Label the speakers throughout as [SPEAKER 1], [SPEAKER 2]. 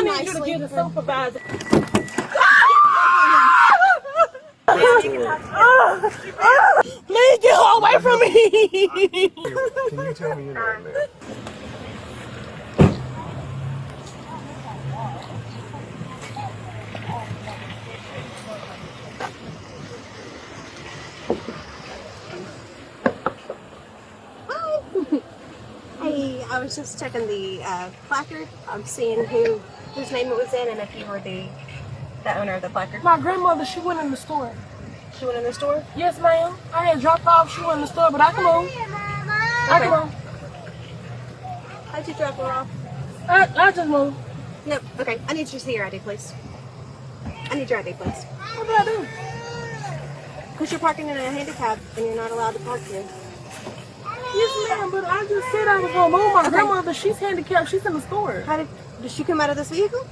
[SPEAKER 1] need you to get a supervisor. Please get her away from me.
[SPEAKER 2] Can you tell me your name, ma'am?
[SPEAKER 3] Hey, I was just checking the placard. I'm seeing whose name it was in and if you were the owner of the placard.
[SPEAKER 1] My grandmother, she went in the store.
[SPEAKER 3] She went in the store?
[SPEAKER 1] Yes, ma'am. I had dropped off. She went in the store, but I can move. I can move.
[SPEAKER 3] How'd you drop her off?
[SPEAKER 1] I just moved.
[SPEAKER 3] Nope. Okay. I need you to see your ID, please. I need your ID, please.
[SPEAKER 1] What did I do?
[SPEAKER 3] Because you're parking in a handicap and you're not allowed to park here.
[SPEAKER 1] Yes, ma'am, but I just said I was going to move. My grandmother, she's handicapped. She's in the store.
[SPEAKER 3] How did she come out of this vehicle?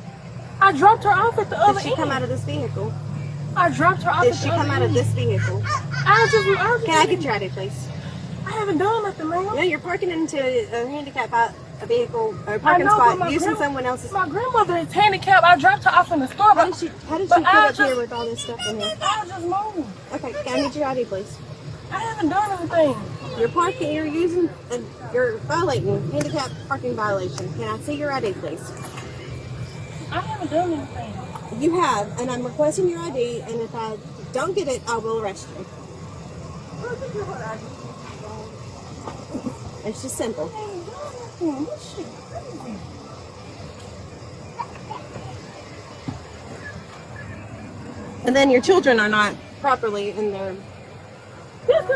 [SPEAKER 1] I dropped her off at the other end.
[SPEAKER 3] Did she come out of this vehicle?
[SPEAKER 1] I dropped her off
[SPEAKER 3] Did
[SPEAKER 1] at the
[SPEAKER 3] she
[SPEAKER 1] other
[SPEAKER 3] come out of
[SPEAKER 1] end.
[SPEAKER 3] this vehicle?
[SPEAKER 1] Can
[SPEAKER 3] I get your ID, please?
[SPEAKER 1] I haven't done nothing, ma'am.
[SPEAKER 3] No, you're parking into a handicap a vehicle or a parking spot using someone else's.
[SPEAKER 1] My grandmother is handicapped. I dropped her off in the store.
[SPEAKER 3] How did she get up here with all this stuff in here?
[SPEAKER 1] I just moved.
[SPEAKER 3] Okay, can I need your ID, please?
[SPEAKER 1] I haven't done anything.
[SPEAKER 3] You're violating handicap parking violation. Can I see your ID, please?
[SPEAKER 1] I haven't done anything.
[SPEAKER 3] You have, and I'm requesting your ID, and if I don't get it, I will arrest you. It's just simple. And then your children are not properly in their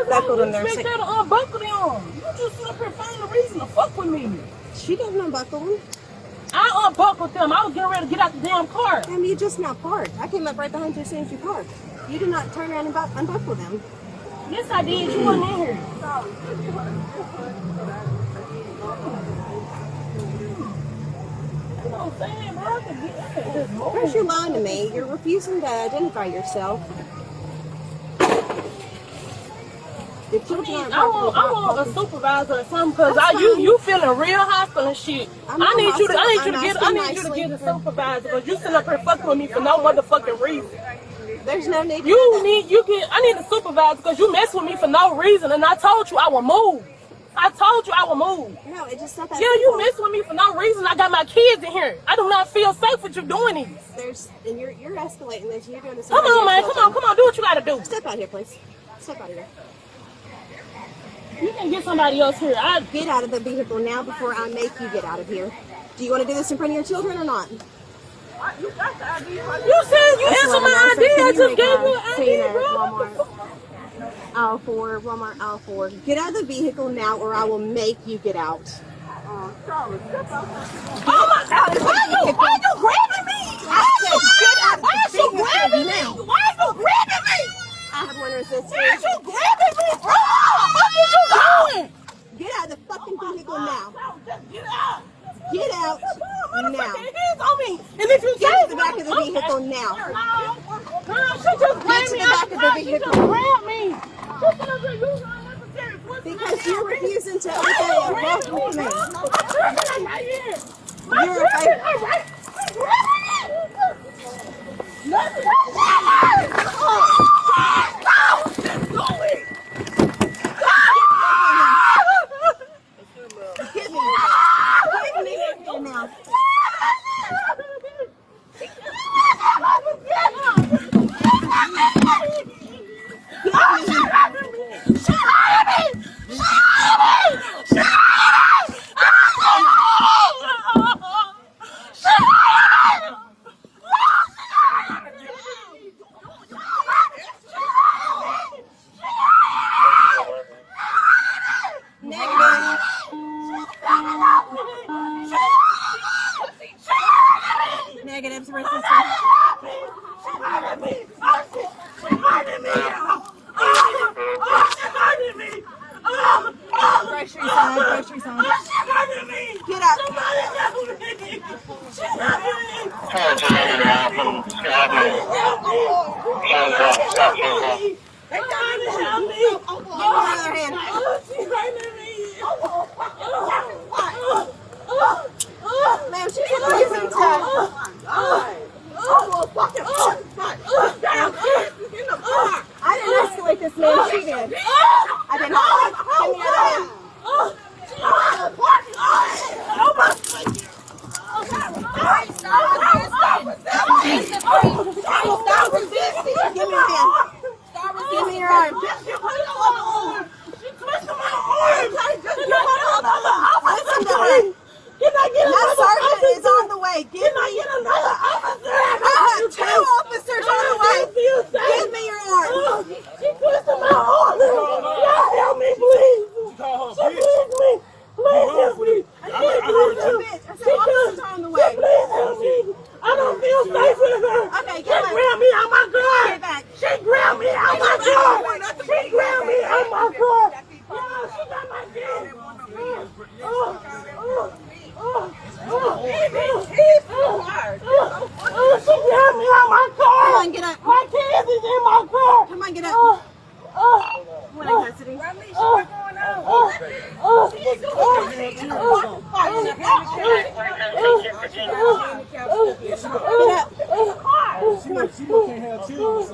[SPEAKER 3] buckled in their seat.
[SPEAKER 1] You to unbuckle them. You just sit up here finding a reason to fuck with me.
[SPEAKER 3] She didn't unbuckle them.
[SPEAKER 1] I unbuckled them. I was getting ready to get out the damn car.
[SPEAKER 3] Damn, you just now parked. I came up right behind you as soon as you parked. You did not turn around and unbuckle them.
[SPEAKER 1] Yes, I did. You wasn't in here. You know what I'm saying, bro? I can get this move.
[SPEAKER 3] First, you're lying to me. You're refusing to identify yourself. Your children aren't properly
[SPEAKER 1] I want a supervisor or something because you feeling real hostile and shit. I need you to get a supervisor because you sitting up here fucking with me for no motherfucking reason.
[SPEAKER 3] There's no need.
[SPEAKER 1] I need a supervisor because you mess with me for no reason and I told you I would move.
[SPEAKER 3] No, it just not that.
[SPEAKER 1] Yeah, you mess with me for no reason. I got my kids in here. I do not feel safe with you doing these.
[SPEAKER 3] And you're escalating this. You're doing this.
[SPEAKER 1] Come on, man. Come on. Do what you gotta do.
[SPEAKER 3] Step out here, please. Step out of here.
[SPEAKER 1] You can get somebody else here.
[SPEAKER 3] Get out of the vehicle now before I make you get out of here. Do you want to do this in front of your children or not?
[SPEAKER 1] You got the ID. You said you answered my ID. I just gave you an ID, bro.
[SPEAKER 3] Walmart aisle 4. Get out of the vehicle now or I will make you get out.
[SPEAKER 1] Oh my God! Why you grabbing me? Why you grabbing me?
[SPEAKER 3] I have one resistance.
[SPEAKER 1] Why you grabbing me, bro? What are you doing?
[SPEAKER 3] Get out of the fucking vehicle now.
[SPEAKER 1] Get out.
[SPEAKER 3] Get out now.
[SPEAKER 1] Hands on me. And if you
[SPEAKER 3] Get to the back of the vehicle now.
[SPEAKER 1] Girl, she just grabbed me.
[SPEAKER 3] Get to the back of the vehicle.
[SPEAKER 1] She just grabbed me.
[SPEAKER 3] Because you're refusing to obey a walk with me. You're Get me now. Negatives resistance. Groceries on. Get up. Ma'am, she's refusing to
[SPEAKER 1] She got me out my car.
[SPEAKER 3] Come on, get up.
[SPEAKER 1] My kids is in my car.
[SPEAKER 3] Come on, get up. What in custody? Roll over.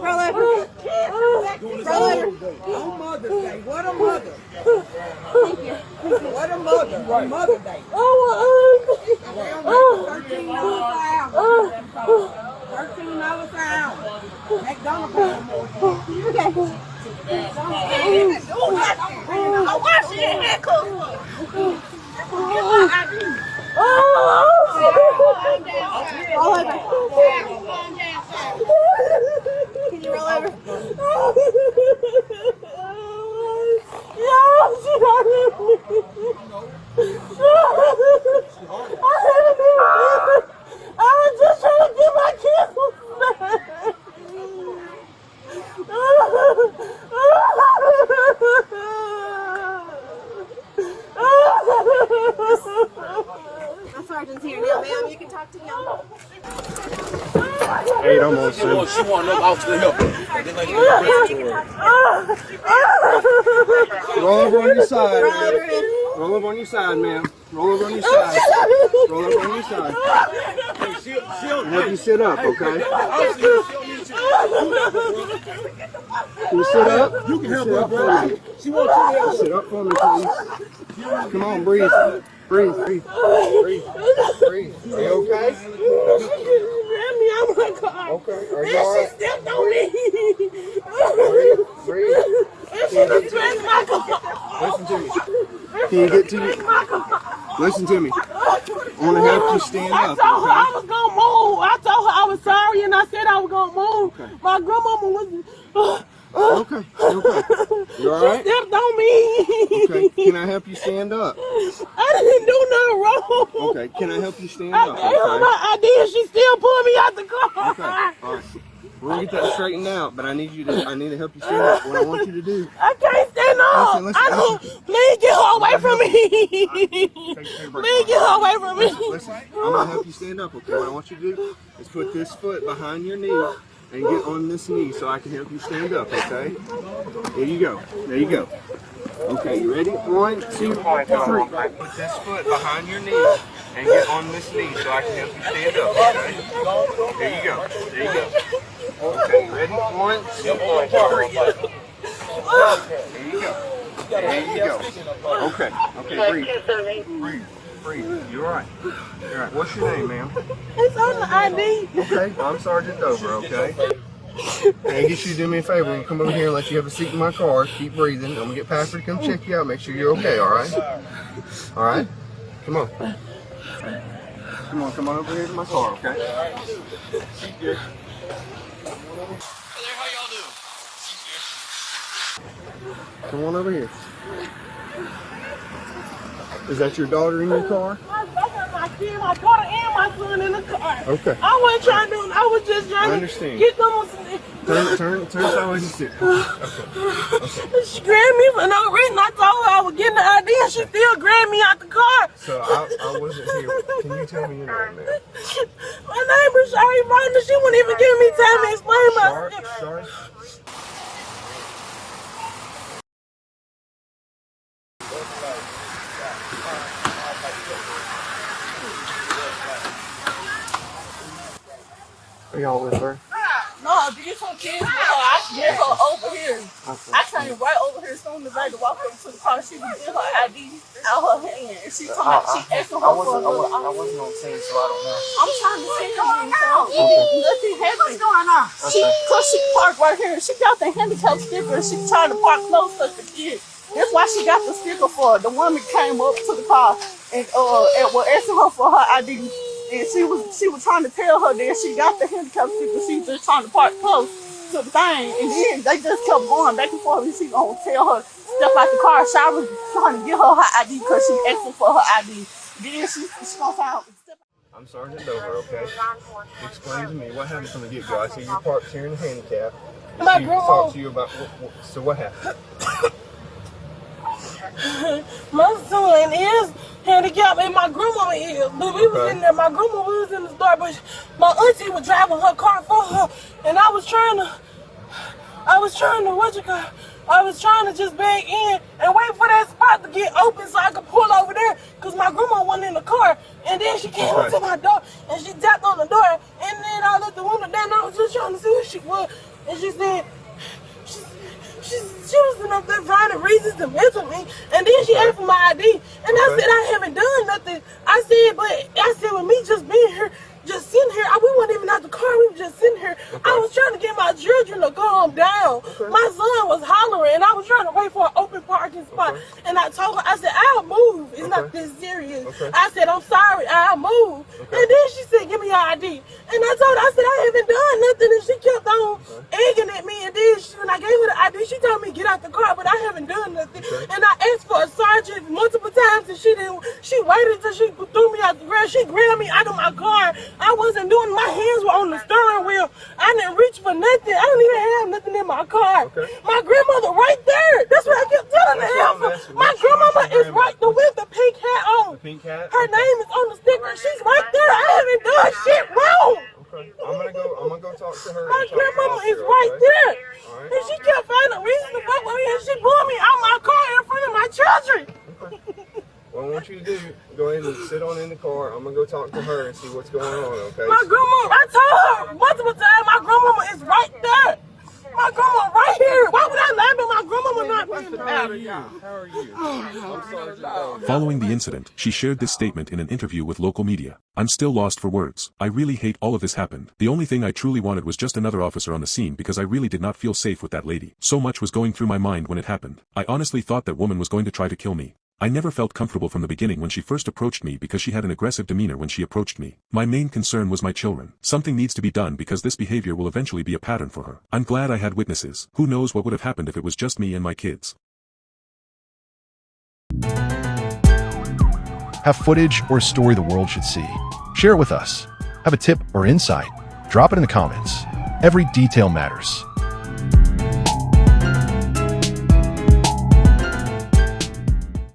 [SPEAKER 3] Roll over.
[SPEAKER 4] On Mother's Day. What a mother.
[SPEAKER 3] Thank you.
[SPEAKER 4] What a mother. On Mother's Day. $13 an hour. McDonald's more.
[SPEAKER 3] Okay.
[SPEAKER 1] Why she in handcuffs?
[SPEAKER 3] Roll over. Can you roll over?
[SPEAKER 1] I was just trying to get my kids back.
[SPEAKER 3] My sergeant's here now, ma'am. You can talk to him.
[SPEAKER 2] 8 almost.
[SPEAKER 5] She want to know out to the help.
[SPEAKER 2] Roll over on your side.
[SPEAKER 3] Roll over in.
[SPEAKER 2] Roll over on your side, ma'am. Roll over on your side. Roll over on your side. Help you sit up, okay? Can you sit up? You can help her, bro. She wants you to help. Sit up for me, please. Come on, breathe. Breathe, breathe. Breathe. Breathe. Are you okay?
[SPEAKER 1] Ran me out my car.
[SPEAKER 2] Okay. Are you
[SPEAKER 1] And
[SPEAKER 2] alright?
[SPEAKER 1] she stepped on me.
[SPEAKER 2] Breathe. Breathe.
[SPEAKER 1] And she just ran my car.
[SPEAKER 2] Listen to me. Can you get to me? Listen to me. I want to help you stand
[SPEAKER 1] I
[SPEAKER 2] up,
[SPEAKER 1] told her I
[SPEAKER 2] okay?
[SPEAKER 1] was gonna move. I told her I was sorry and I said I was gonna move.
[SPEAKER 2] Okay.
[SPEAKER 1] My grandmama was
[SPEAKER 2] Okay. Okay. You alright?
[SPEAKER 1] she stepped on me.
[SPEAKER 2] Okay. Can I help you stand up?
[SPEAKER 1] I didn't do nothing wrong.
[SPEAKER 2] Okay. Can I help you stand
[SPEAKER 1] I
[SPEAKER 2] up?
[SPEAKER 1] gave her
[SPEAKER 2] Okay.
[SPEAKER 1] my ID and she still pulled me out the car.
[SPEAKER 2] Okay. All right. We're gonna get that straightened out, but I need to help you stand up. What I want you to do.
[SPEAKER 1] I can't stand up.
[SPEAKER 2] Listen.
[SPEAKER 1] Please get her away from me.
[SPEAKER 2] Take a break.
[SPEAKER 1] Please get her away from me.
[SPEAKER 2] Listen, I'm gonna help you stand up, okay? What I want you to do is put this foot behind your knee and get on this knee so I can help you stand up, okay? There you go. There you go. Okay, you ready? 1, 2, 3. Put this foot behind your knee and get on this knee so I can help you stand up, okay? There you go. There you go. Okay, you ready? 1, 2, 3. There you go. There you go. Okay. Okay, breathe. Breathe. Breathe. You're all right. You're all right. What's your name, ma'am?
[SPEAKER 1] It's on the ID.
[SPEAKER 2] Okay, I'm Sergeant Dover, okay? Can I get you to do me a favor and come over here and let you have a seat in my car? Keep breathing. I'm gonna get Pastor to come check you out, make sure you're okay, alright? Alright? Come on. Come on over here to my car, okay? Keep good. Come on over here. Is that your daughter in your car?
[SPEAKER 1] My kid, my daughter, and my son in the car.
[SPEAKER 2] Okay.
[SPEAKER 1] I wasn't trying to. I was just trying
[SPEAKER 2] I understand.
[SPEAKER 1] to get them.
[SPEAKER 2] Turn sideways and sit. Okay.
[SPEAKER 1] She grabbed me for no reason. I told her I was getting the ID, and she still grabbed me out the car.
[SPEAKER 2] So I wasn't here. Can you tell me your name, ma'am?
[SPEAKER 1] My name is Shari Martin. She wouldn't even give me time to explain myself.
[SPEAKER 2] Sorry. Are y'all with her?
[SPEAKER 1] No, these some kids with her. I get her over here. I came right over here as soon as I walked up to the car. She was getting her ID out her hand. And she told me she asking her for a little.
[SPEAKER 5] I wasn't on scene, so I don't know.
[SPEAKER 1] I'm trying to see her. Nothing happened. What's going on? Cause she parked right here. She got the handicap sticker. She trying to park close to the kid. That's why she got the sticker for. The woman came up to the car and was asking her for her ID. And she was trying to tell her that she got the handicap sticker. She was just trying to park close to the thing. And then they just kept going back and forth. And she gonna tell her step out the car. She was trying to get her ID because she asking for her ID. Then she gonna find.
[SPEAKER 2] I'm Sergeant Dover, okay? Explain to me what happened from the get-go. I see you parked here in the handicap.
[SPEAKER 1] My
[SPEAKER 2] She
[SPEAKER 1] grandma.
[SPEAKER 2] talked to you about so what happened?
[SPEAKER 1] My son is Handicap and my grandma is. But we was in there. My grandma was in the store, but my auntie was driving her car for her, and I was trying to just back in and wait for that spot to get open so I could pull over there, because my grandma wasn't in the car. And then she came up to my door and she tapped on the door, and then I let the window down. I was just trying to see who she was, and she said she was sitting up there finding reasons to mess with me, and then she asked for my ID, and I said I haven't done nothing. I said with me just being here, just sitting here, we weren't even out the car, we were just sitting here. I was trying to get my children to calm down. My son was hollering, and I was trying to wait for an open parking spot. And I told her, I said, I'll move. It's not this serious. I said, I'm sorry, I'll move. And then she said, give me your ID. And I told her, I said, I haven't done nothing. And she kept on egging at me. And then when I gave her the ID, she told me get out the car, but I haven't done nothing. And I asked for a sergeant multiple times, and she didn't. She waited until she threw me out the ground. She grabbed me out of my car. I wasn't doing, my hands were on the steering wheel. I didn't reach for nothing. I didn't even have nothing in my car. My grandmother right there. That's what I kept telling her. My grandmama is right there with the pink hat on.
[SPEAKER 2] The pink hat?
[SPEAKER 1] Her name is on the sticker. She's right there. I haven't done shit wrong.
[SPEAKER 2] I'm gonna go talk to her.
[SPEAKER 1] My grandmama is right there. And she kept finding a reason to fuck with me, and she pulled me out my car in front of my children.
[SPEAKER 2] What I want you to do, go ahead and sit on in the car. I'm gonna go talk to her and see what's going on, okay?
[SPEAKER 1] My grandma, I told her multiple times, my grandmama is right there. My grandma right here. Why would I lie about my grandmama not being there?
[SPEAKER 2] How are you? I'm sorry.
[SPEAKER 6] Following the incident, she shared this statement in an interview with local media. I'm still lost for words. I really hate all of this happened. The only thing I truly wanted was just another officer on the scene because I really did not feel safe with that lady. So much was going through my mind when it happened. I honestly thought that woman was going to try to kill me. I never felt comfortable from the beginning when she first approached me because she had an aggressive demeanor when she approached me. My main concern was my children. Something needs to be done because this behavior will eventually be a pattern for her. I'm glad I had witnesses. Who knows what would have happened if it was just me and my kids.
[SPEAKER 7] Have footage or a story the world should see? Share it with us. Have a tip or insight? Drop it in the comments. Every detail matters.